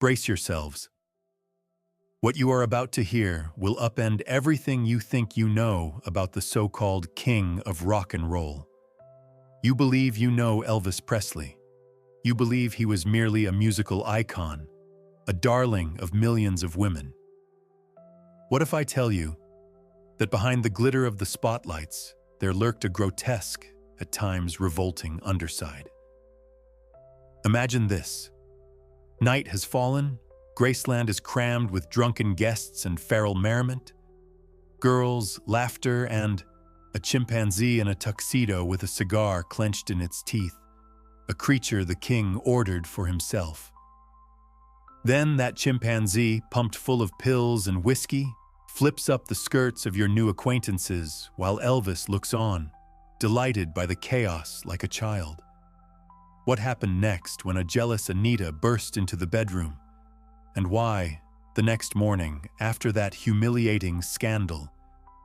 Brace yourselves. What you are about to hear will upend everything you think you know about the so-called king of rock and roll. You believe you know Elvis Presley. You believe he was merely a musical icon, a darling of millions of women. What if I tell you that behind the glitter of the spotlights, there lurked a grotesque, at times revolting underside? Imagine this. Night has fallen, Graceland is crammed with drunken guests and feral merriment, girls, laughter, and a chimpanzee in a tuxedo with a cigar clenched in its teeth, a creature the king ordered for himself. Then that chimpanzee, pumped full of pills and whiskey, flips up the skirts of your new acquaintances while Elvis looks on, delighted by the chaos like a child. What happened next when a jealous Anita burst into the bedroom? And why, the next morning, after that humiliating scandal,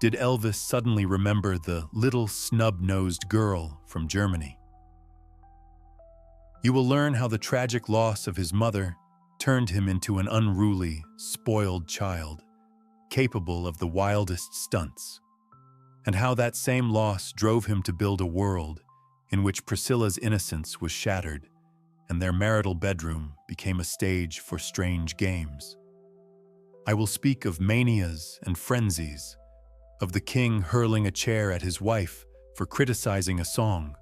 did Elvis suddenly remember the little snub-nosed girl from Germany? You will learn how the tragic loss of his mother turned him into an unruly, spoiled child, capable of the wildest stunts, and how that same loss drove him to build a world in which Priscilla's innocence was shattered and their marital bedroom became a stage for strange games. I will speak of manias and frenzies, of the king hurling a chair at his wife for criticizing a song,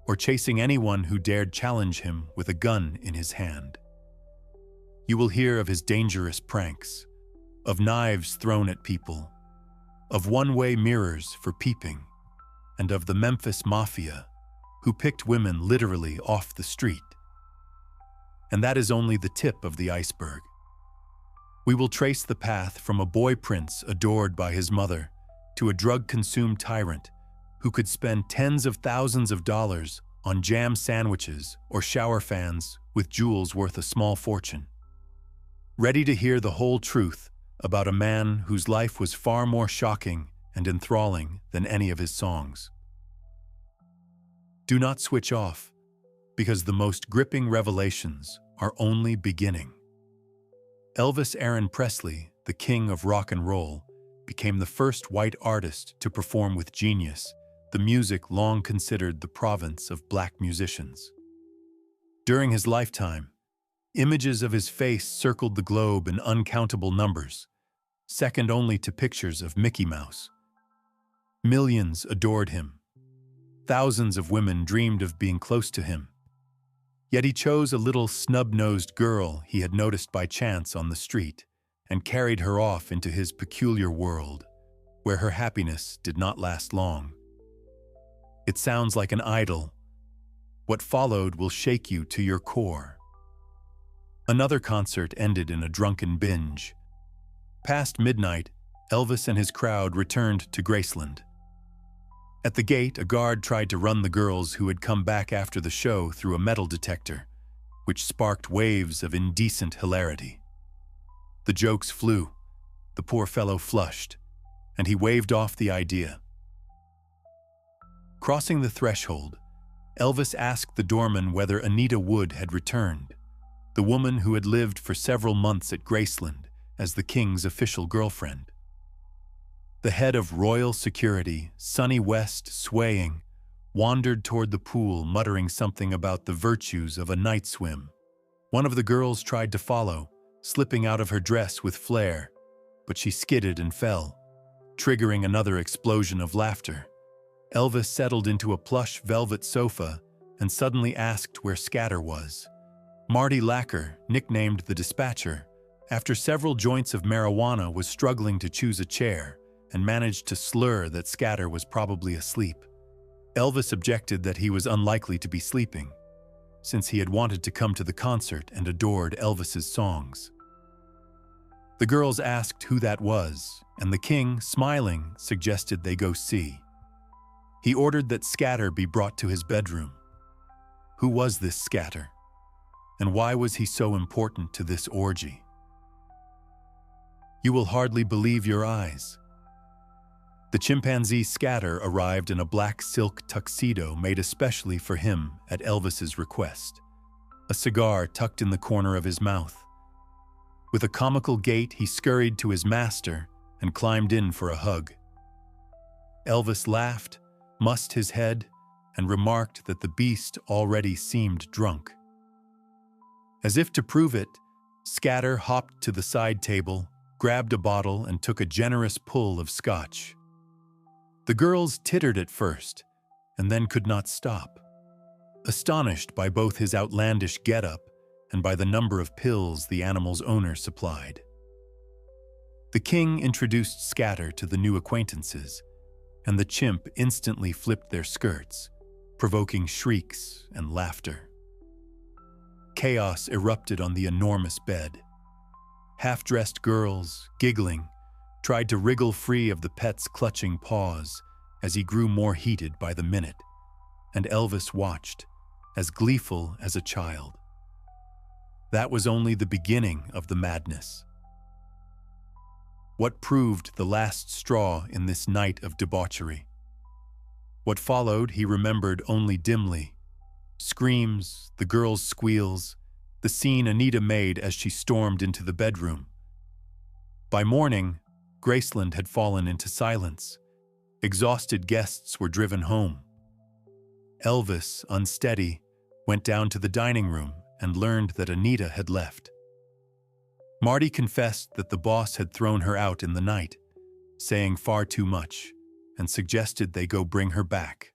or chasing anyone who dared challenge him with a gun in his hand. You will hear of his dangerous pranks, of knives thrown at people, of one-way mirrors for peeping, and of the Memphis Mafia, who picked women literally off the street. And that is only the tip of the iceberg. We will trace the path from a boy prince adored by his mother to a drug-consumed tyrant who could spend tens of thousands of dollars on jam sandwiches or shower fans with jewels worth a small fortune. Ready to hear the whole truth about a man whose life was far more shocking and enthralling than any of his songs. Do not switch off, because the most gripping revelations are only beginning. Elvis Aaron Presley, the king of rock and roll, became the first white artist to perform with genius the music long considered the province of black musicians. During his lifetime, images of his face circled the globe in uncountable numbers, second only to pictures of Mickey Mouse. Millions adored him. Thousands of women dreamed of being close to him. Yet he chose a little snub-nosed girl he had noticed by chance on the street and carried her off into his peculiar world, where her happiness did not last long. It sounds like an idyll. What followed will shake you to your core. Another concert ended in a drunken binge. Past midnight, Elvis and his crowd returned to Graceland. At the gate, a guard tried to run the girls who had come back after the show through a metal detector, which sparked waves of indecent hilarity. The jokes flew, the poor fellow flushed, and he waved off the idea. Crossing the threshold, Elvis asked the doorman whether Anita Wood had returned, the woman who had lived for several months at Graceland as the king's official girlfriend. The head of royal security, Sonny West, swaying, wandered toward the pool, muttering something about the virtues of a night swim. One of the girls tried to follow, slipping out of her dress with flair, but she skidded and fell, triggering another explosion of laughter. Elvis settled into a plush velvet sofa and suddenly asked where Scatter was. Marty Lacker, nicknamed the Dispatcher, after several joints of marijuana was struggling to choose a chair and managed to slur that Scatter was probably asleep. Elvis objected that he was unlikely to be sleeping, since he had wanted to come to the concert and adored Elvis's songs. The girls asked who that was, and the king, smiling, suggested they go see. He ordered that Scatter be brought to his bedroom. Who was this Scatter? And why was he so important to this orgy? You will hardly believe your eyes. The chimpanzee Scatter arrived in a black silk tuxedo made especially for him at Elvis's request, a cigar tucked in the corner of his mouth, With a comical gait, he scurried to his master and climbed in for a hug. Elvis laughed, mussed his head, and remarked that the beast already seemed drunk. As if to prove it, Scatter hopped to the side table, grabbed a bottle, and took a generous pull of scotch. The girls tittered at first, and then could not stop, astonished by both his outlandish getup and by the number of pills the animal's owner supplied. The king introduced Scatter to the new acquaintances, and the chimp instantly flipped their skirts, provoking shrieks and laughter. Chaos erupted on the enormous bed. Half-dressed girls, giggling, tried to wriggle free of the pet's clutching paws as he grew more heated by the minute, and Elvis watched, as gleeful as a child. That was only the beginning of the madness. What proved the last straw in this night of debauchery? What followed he remembered only dimly. Screams, the girls' squeals, the scene Anita made as she stormed into the bedroom. By morning, Graceland had fallen into silence. Exhausted guests were driven home. Elvis, unsteady, went down to the dining room and learned that Anita had left. Marty confessed that the boss had thrown her out in the night, saying far too much, and suggested they go bring her back.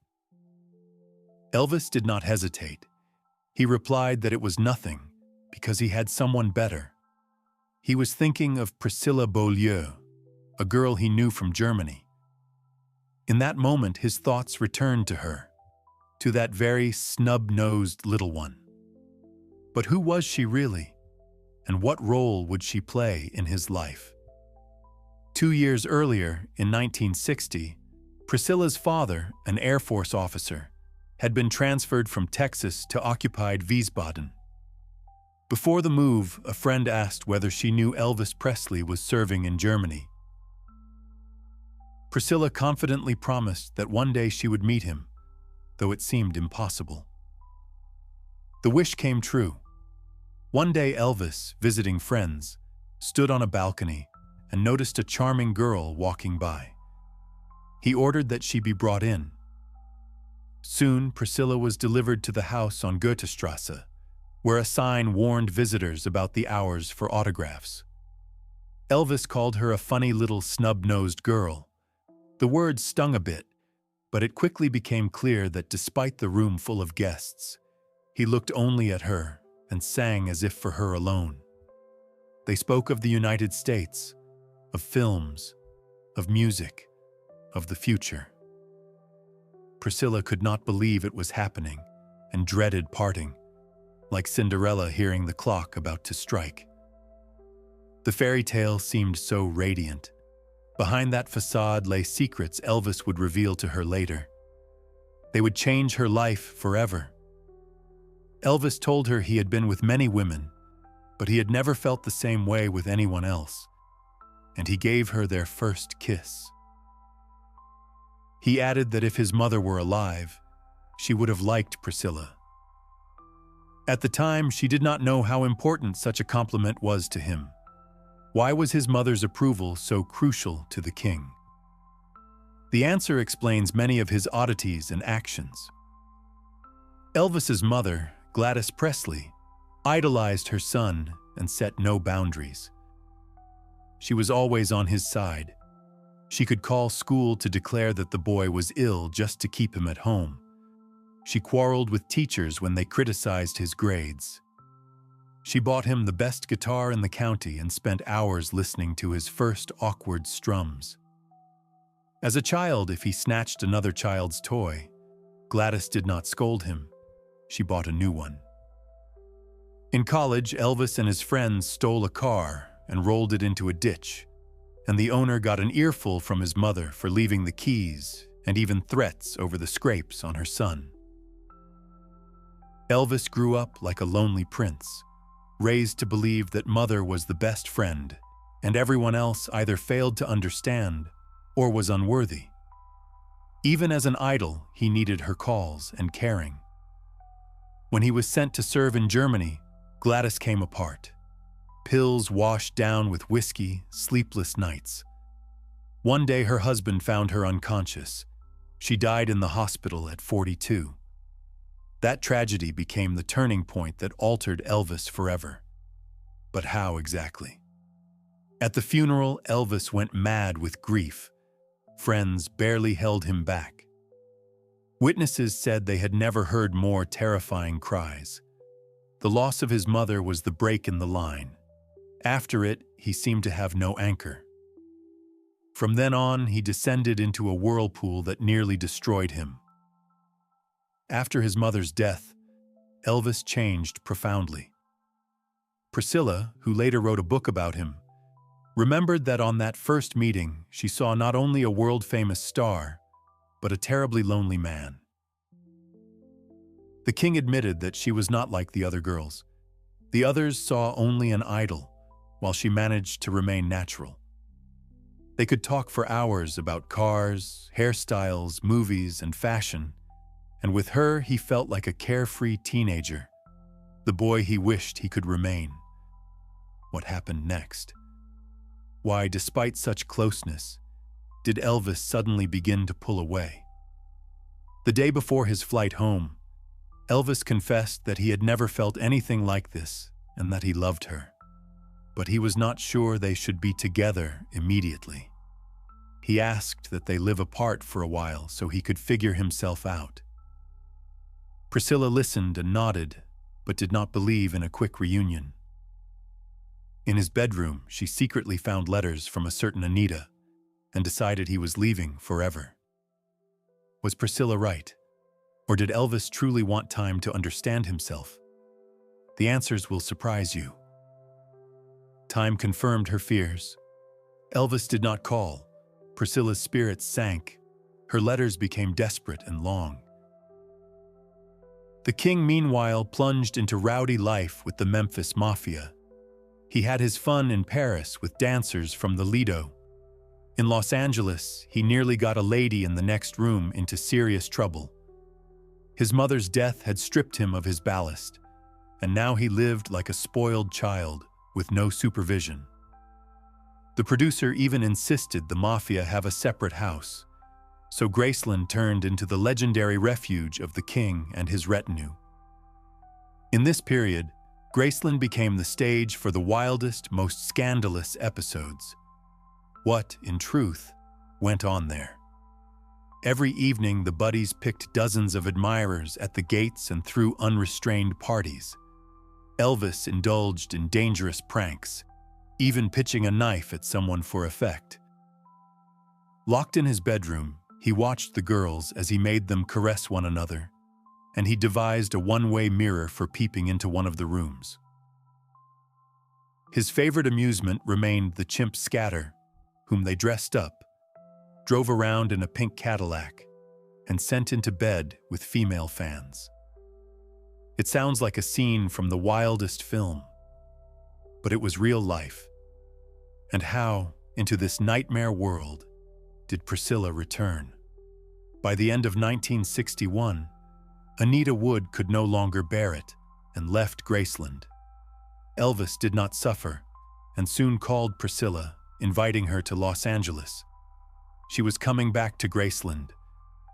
Elvis did not hesitate. He replied that it was nothing, because he had someone better. He was thinking of Priscilla Beaulieu, a girl he knew from Germany. In that moment, his thoughts returned to her, to that very snub-nosed little one. But who was she really? And what role would she play in his life? 2 years earlier, in 1960, Priscilla's father, an Air Force officer, had been transferred from Texas to occupied Wiesbaden. Before the move, a friend asked whether she knew Elvis Presley was serving in Germany. Priscilla confidently promised that one day she would meet him, though it seemed impossible. The wish came true. One day Elvis, visiting friends, stood on a balcony and noticed a charming girl walking by. He ordered that she be brought in. Soon, Priscilla was delivered to the house on Goethestrasse, where a sign warned visitors about the hours for autographs. Elvis called her a funny little snub-nosed girl. The word stung a bit, but it quickly became clear that despite the room full of guests, he looked only at her and sang as if for her alone. They spoke of the United States, of films, of music, of the future. Priscilla could not believe it was happening and dreaded parting, like Cinderella hearing the clock about to strike. The fairy tale seemed so radiant. Behind that facade lay secrets Elvis would reveal to her later. They would change her life forever. Elvis told her he had been with many women, but he had never felt the same way with anyone else, and he gave her their first kiss. He added that if his mother were alive, she would have liked Priscilla. At the time, she did not know how important such a compliment was to him. Why was his mother's approval so crucial to the king? The answer explains many of his oddities and actions. Elvis's mother, Gladys Presley, idolized her son and set no boundaries. She was always on his side. She could call school to declare that the boy was ill just to keep him at home. She quarreled with teachers when they criticized his grades. She bought him the best guitar in the county and spent hours listening to his first awkward strums. As a child, if he snatched another child's toy, Gladys did not scold him. She bought a new one. In college, Elvis and his friends stole a car and rolled it into a ditch, and the owner got an earful from his mother for leaving the keys and even threats over the scrapes on her son. Elvis grew up like a lonely prince, raised to believe that mother was the best friend, and everyone else either failed to understand or was unworthy. Even as an idol, he needed her calls and caring. When he was sent to serve in Germany, Gladys came apart. pills washed down with whiskey, sleepless nights. One day her husband found her unconscious. She died in the hospital at 42. That tragedy became the turning point that altered Elvis forever. But how exactly? At the funeral, Elvis went mad with grief. Friends barely held him back. Witnesses said they had never heard more terrifying cries. The loss of his mother was the break in the line. After it, he seemed to have no anchor. From then on, he descended into a whirlpool that nearly destroyed him. After his mother's death, Elvis changed profoundly. Priscilla, who later wrote a book about him, remembered that on that first meeting, she saw not only a world-famous star, but a terribly lonely man. The king admitted that she was not like the other girls. The others saw only an idol, while she managed to remain natural. They could talk for hours about cars, hairstyles, movies, and fashion, and with her he felt like a carefree teenager, the boy he wished he could remain. What happened next? Why, despite such closeness, did Elvis suddenly begin to pull away? The day before his flight home, Elvis confessed that he had never felt anything like this and that he loved her. But he was not sure they should be together immediately. He asked that they live apart for a while so he could figure himself out. Priscilla listened and nodded, but did not believe in a quick reunion. In his bedroom, she secretly found letters from a certain Anita and decided he was leaving forever. Was Priscilla right? Or did Elvis truly want time to understand himself? The answers will surprise you. Time confirmed her fears. Elvis did not call. Priscilla's spirits sank. Her letters became desperate and long. The king, meanwhile, plunged into rowdy life with the Memphis Mafia. He had his fun in Paris with dancers from the Lido. In Los Angeles, he nearly got a lady in the next room into serious trouble. His mother's death had stripped him of his ballast, and now he lived like a spoiled child with no supervision. The producer even insisted the Mafia have a separate house, so Graceland turned into the legendary refuge of the king and his retinue. In this period, Graceland became the stage for the wildest, most scandalous episodes. What, in truth, went on there? Every evening, the buddies picked dozens of admirers at the gates and threw unrestrained parties. Elvis indulged in dangerous pranks, even pitching a knife at someone for effect. Locked in his bedroom, he watched the girls as he made them caress one another, and he devised a one-way mirror for peeping into one of the rooms. His favorite amusement remained the chimp Scatter, whom they dressed up, drove around in a pink Cadillac, and sent into bed with female fans. It sounds like a scene from the wildest film, but it was real life. And how, into this nightmare world, did Priscilla return? By the end of 1961, Anita Wood could no longer bear it and left Graceland. Elvis did not suffer and soon called Priscilla, inviting her to Los Angeles. She was coming back to Graceland,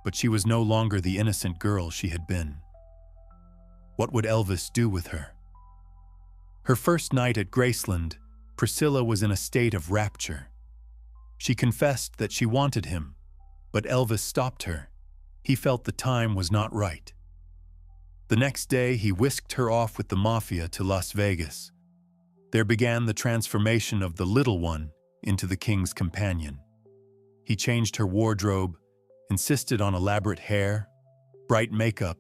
but she was no longer the innocent girl she had been. What would Elvis do with her? Her first night at Graceland, Priscilla was in a state of rapture. She confessed that she wanted him, but Elvis stopped her. He felt the time was not right. The next day, he whisked her off with the Mafia to Las Vegas. There began the transformation of the little one into the king's companion. He changed her wardrobe, insisted on elaborate hair, bright makeup,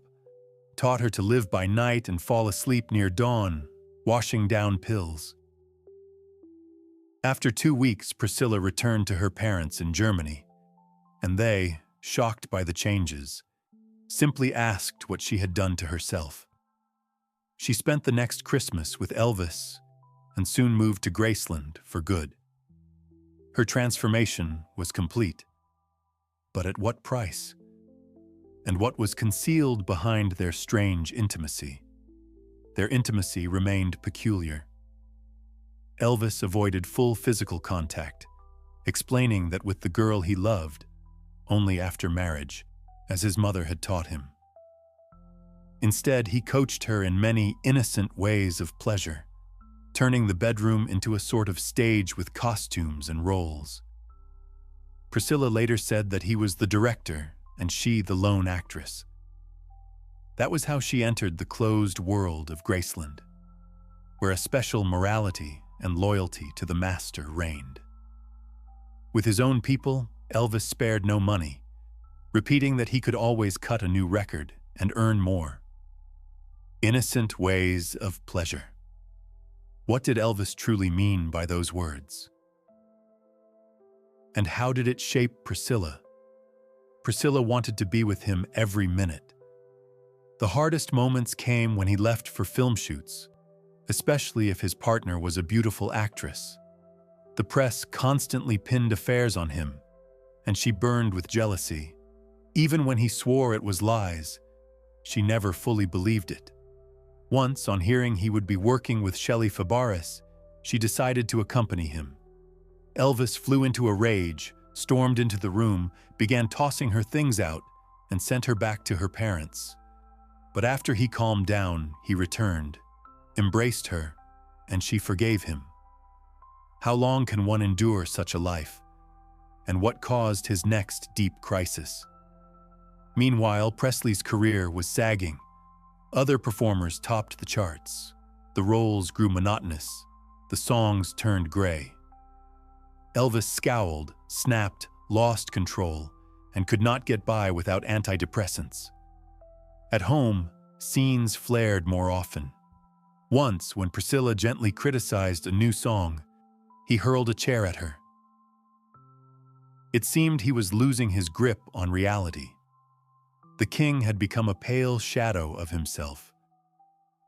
taught her to live by night and fall asleep near dawn, washing down pills. After 2 weeks, Priscilla returned to her parents in Germany, and they, shocked by the changes, simply asked what she had done to herself. She spent the next Christmas with Elvis and soon moved to Graceland for good. Her transformation was complete. But at what price? And what was concealed behind their strange intimacy? Their intimacy remained peculiar. Elvis avoided full physical contact, explaining that with the girl he loved, only after marriage, as his mother had taught him. Instead, he coached her in many innocent ways of pleasure, turning the bedroom into a sort of stage with costumes and roles. Priscilla later said that he was the director and she the lone actress. That was how she entered the closed world of Graceland, where a special morality and loyalty to the master reigned. With his own people, Elvis spared no money, repeating that he could always cut a new record and earn more. Innocent ways of pleasure. What did Elvis truly mean by those words? And how did it shape Priscilla? Priscilla wanted to be with him every minute. The hardest moments came when he left for film shoots, especially if his partner was a beautiful actress. The press constantly pinned affairs on him, and she burned with jealousy. Even when he swore it was lies, she never fully believed it. Once, on hearing he would be working with Shelley Fabares, she decided to accompany him. Elvis flew into a rage, stormed into the room, began tossing her things out, and sent her back to her parents. But after he calmed down, he returned, embraced her, and she forgave him. How long can one endure such a life? And what caused his next deep crisis? Meanwhile, Presley's career was sagging. Other performers topped the charts. The roles grew monotonous. The songs turned gray. Elvis scowled, snapped, lost control, and could not get by without antidepressants. At home, scenes flared more often. Once, when Priscilla gently criticized a new song, he hurled a chair at her. It seemed he was losing his grip on reality. The king had become a pale shadow of himself.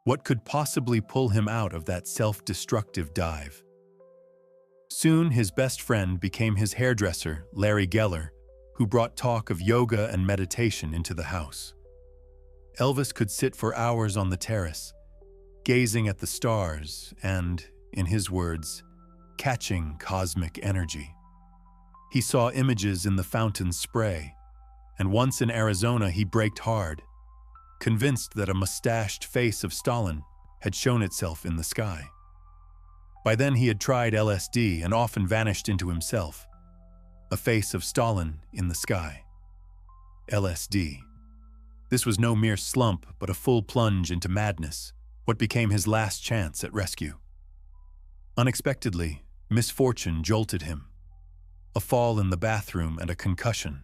What could possibly pull him out of that self-destructive dive? Soon, his best friend became his hairdresser, Larry Geller, who brought talk of yoga and meditation into the house. Elvis could sit for hours on the terrace, gazing at the stars and, in his words, catching cosmic energy. He saw images in the fountain's spray, and once in Arizona he braked hard, convinced that a mustached face of Stalin had shown itself in the sky. By then he had tried LSD and often vanished into himself, a face of Stalin in the sky. LSD. This was no mere slump, but a full plunge into madness, what became his last chance at rescue. Unexpectedly, misfortune jolted him. A fall in the bathroom and a concussion.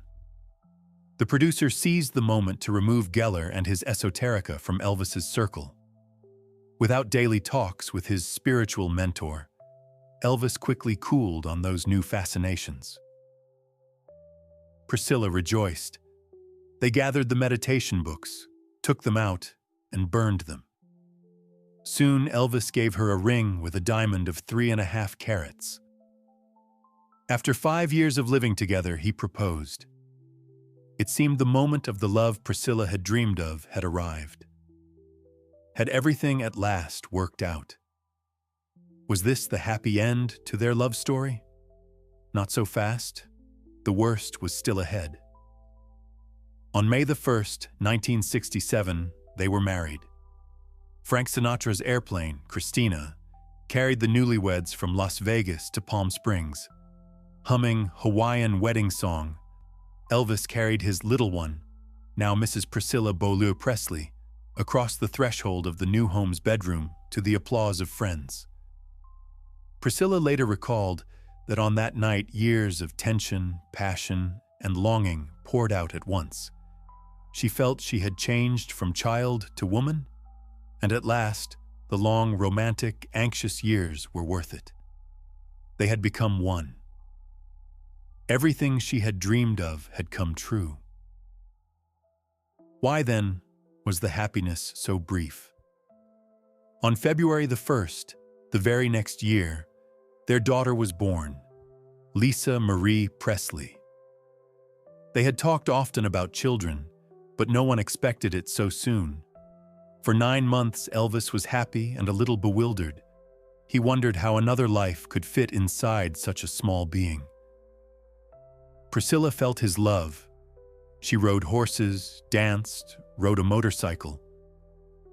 The producer seized the moment to remove Geller and his esoterica from Elvis's circle. Without daily talks with his spiritual mentor, Elvis quickly cooled on those new fascinations. Priscilla rejoiced. They gathered the meditation books, took them out, and burned them. Soon, Elvis gave her a ring with a diamond of 3.5 carats. After 5 years of living together, he proposed. It seemed the moment of the love Priscilla had dreamed of had arrived. Had everything at last worked out? Was this the happy end to their love story? Not so fast. The worst was still ahead. On May 1st, 1967, they were married. Frank Sinatra's airplane, Christina, carried the newlyweds from Las Vegas to Palm Springs. Humming Hawaiian wedding song, Elvis carried his little one, now Mrs. Priscilla Beaulieu Presley, across the threshold of the new home's bedroom to the applause of friends. Priscilla later recalled that on that night years of tension, passion, and longing poured out at once. She felt she had changed from child to woman, and at last, the long, romantic, anxious years were worth it. They had become one. Everything she had dreamed of had come true. Why, then, was the happiness so brief? On February the 1st, the very next year, their daughter was born, Lisa Marie Presley. They had talked often about children, but no one expected it so soon. For 9 months, Elvis was happy and a little bewildered. He wondered how another life could fit inside such a small being. Priscilla felt his love. She rode horses, danced, rode a motorcycle.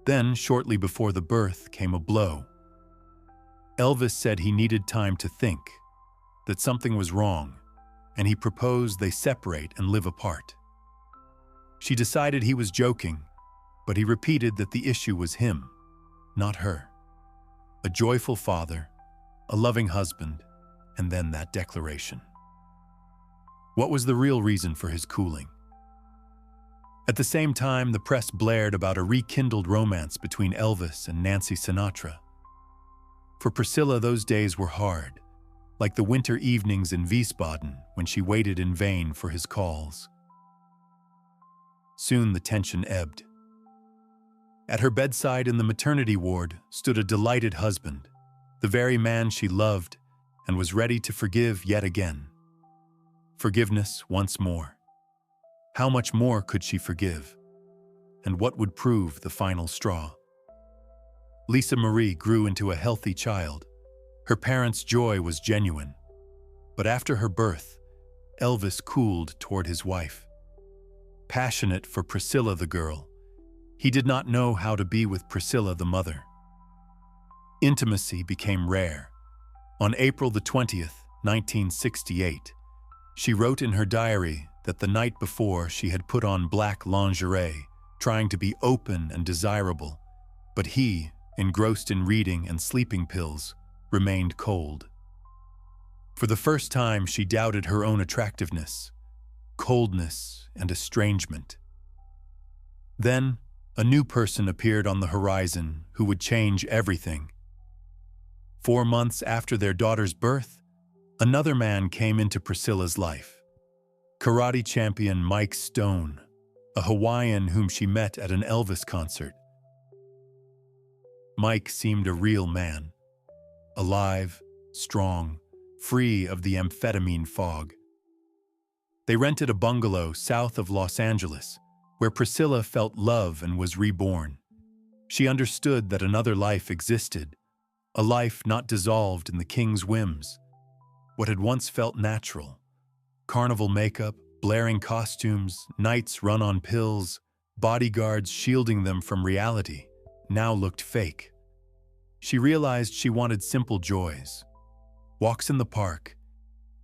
Then, shortly before the birth, came a blow. Elvis said he needed time to think, that something was wrong, and he proposed they separate and live apart. She decided he was joking, but he repeated that the issue was him, not her. A joyful father, a loving husband, and then that declaration. What was the real reason for his cooling? At the same time, the press blared about a rekindled romance between Elvis and Nancy Sinatra. For Priscilla, those days were hard, like the winter evenings in Wiesbaden when she waited in vain for his calls. Soon the tension ebbed. At her bedside in the maternity ward stood a delighted husband, the very man she loved and was ready to forgive yet again. Forgiveness once more. How much more could she forgive? And what would prove the final straw? Lisa Marie grew into a healthy child. Her parents' joy was genuine. But after her birth, Elvis cooled toward his wife. Passionate for Priscilla the girl, he did not know how to be with Priscilla the mother. Intimacy became rare. On April the 20th, 1968, she wrote in her diary that the night before she had put on black lingerie, trying to be open and desirable, but he, engrossed in reading and sleeping pills, remained cold. For the first time, she doubted her own attractiveness, coldness, and estrangement. Then, a new person appeared on the horizon who would change everything. 4 months after their daughter's birth, another man came into Priscilla's life. Karate champion Mike Stone, a Hawaiian whom she met at an Elvis concert. Mike seemed a real man, alive, strong, free of the amphetamine fog. They rented a bungalow south of Los Angeles, where Priscilla felt love and was reborn. She understood that another life existed, a life not dissolved in the king's whims. What had once felt natural, carnival makeup, blaring costumes, nights run on pills, bodyguards shielding them from reality, now looked fake. She realized she wanted simple joys. Walks in the park,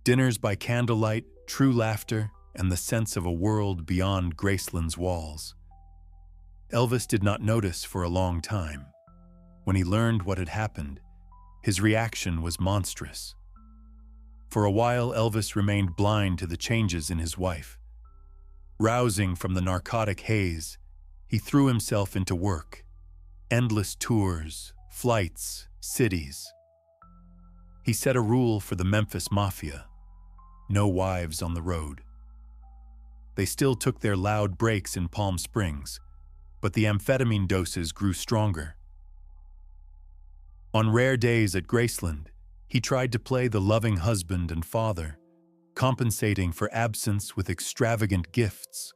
dinners by candlelight, true laughter, and the sense of a world beyond Graceland's walls. Elvis did not notice for a long time. When he learned what had happened, his reaction was monstrous. For a while, Elvis remained blind to the changes in his wife. Rousing from the narcotic haze, he threw himself into work. Endless tours, flights, cities. He set a rule for the Memphis Mafia: no wives on the road. They still took their loud breaks in Palm Springs, but the amphetamine doses grew stronger. On rare days at Graceland, he tried to play the loving husband and father, compensating for absence with extravagant gifts,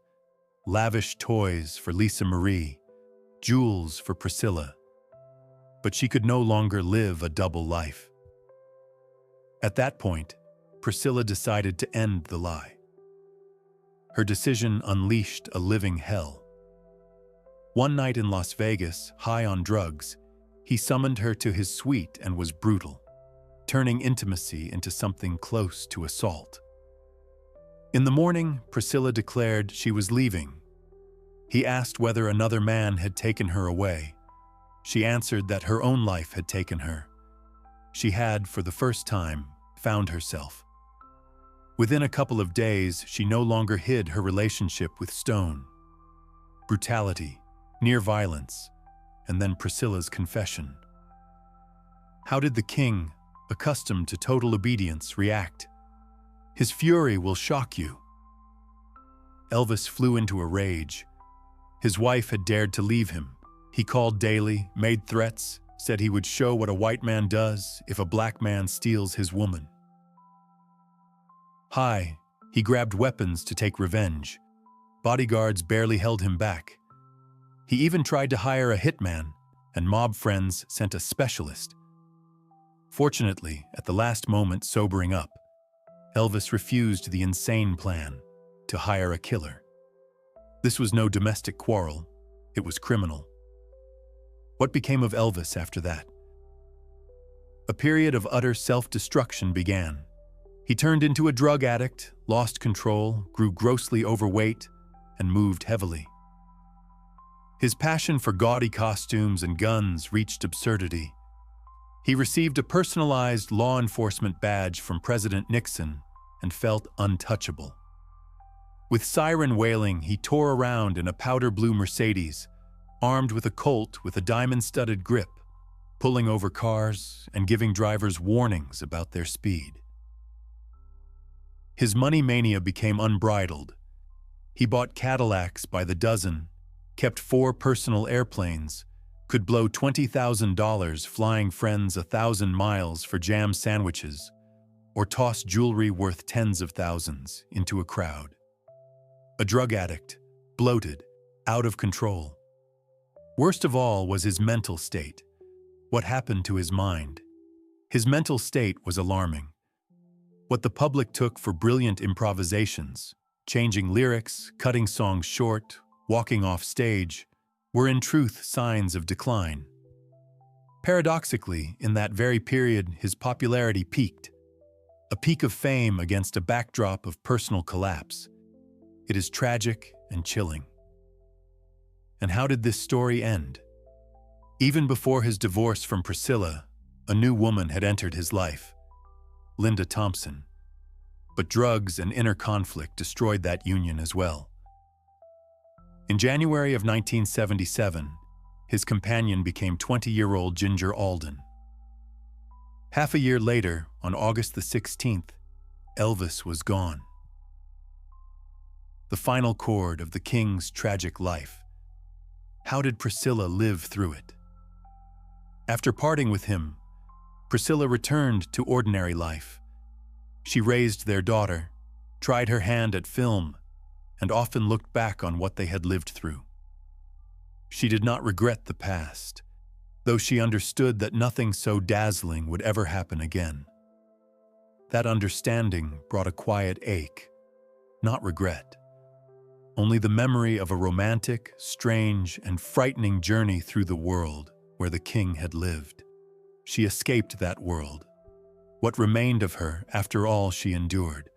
lavish toys for Lisa Marie, jewels for Priscilla. But she could no longer live a double life. At that point, Priscilla decided to end the lie. Her decision unleashed a living hell. One night in Las Vegas, high on drugs, he summoned her to his suite and was brutal, turning intimacy into something close to assault. In the morning, Priscilla declared she was leaving. He asked whether another man had taken her away. She answered that her own life had taken her. She had, for the first time, found herself. Within a couple of days, she no longer hid her relationship with Stone. Brutality, near violence, and then Priscilla's confession. How did the king, accustomed to total obedience, react? His fury will shock you. Elvis flew into a rage. His wife had dared to leave him. He called daily, made threats, said he would show what a white man does if a black man steals his woman. He grabbed weapons to take revenge. Bodyguards barely held him back. He even tried to hire a hitman, and mob friends sent a specialist. Fortunately, at the last moment sobering up, Elvis refused the insane plan to hire a killer. This was no domestic quarrel, it was criminal. What became of Elvis after that? A period of utter self-destruction began. He turned into a drug addict, lost control, grew grossly overweight, and moved heavily. His passion for gaudy costumes and guns reached absurdity. He received a personalized law enforcement badge from President Nixon and felt untouchable. With siren wailing, he tore around in a powder blue Mercedes, armed with a Colt with a diamond-studded grip, pulling over cars and giving drivers warnings about their speed. His money mania became unbridled. He bought Cadillacs by the dozen, kept 4 personal airplanes, could blow $20,000 flying friends 1,000 miles for jam sandwiches, or toss jewelry worth tens of thousands into a crowd. A drug addict, bloated, out of control. Worst of all was his mental state. What happened to his mind? His mental state was alarming. What the public took for brilliant improvisations, changing lyrics, cutting songs short, walking off stage, were in truth signs of decline. Paradoxically, in that very period, his popularity peaked. A peak of fame against a backdrop of personal collapse. It is tragic and chilling. And how did this story end? Even before his divorce from Priscilla, a new woman had entered his life, Linda Thompson. But drugs and inner conflict destroyed that union as well. In January of 1977, his companion became 20-year-old Ginger Alden. Half a year later, on August the 16th, Elvis was gone. The final chord of the King's tragic life. How did Priscilla live through it? After parting with him, Priscilla returned to ordinary life. She raised their daughter, tried her hand at film, and often looked back on what they had lived through. She did not regret the past, though she understood that nothing so dazzling would ever happen again. That understanding brought a quiet ache, not regret. Only the memory of a romantic, strange, and frightening journey through the world where the King had lived. She escaped that world. What remained of her after all she endured?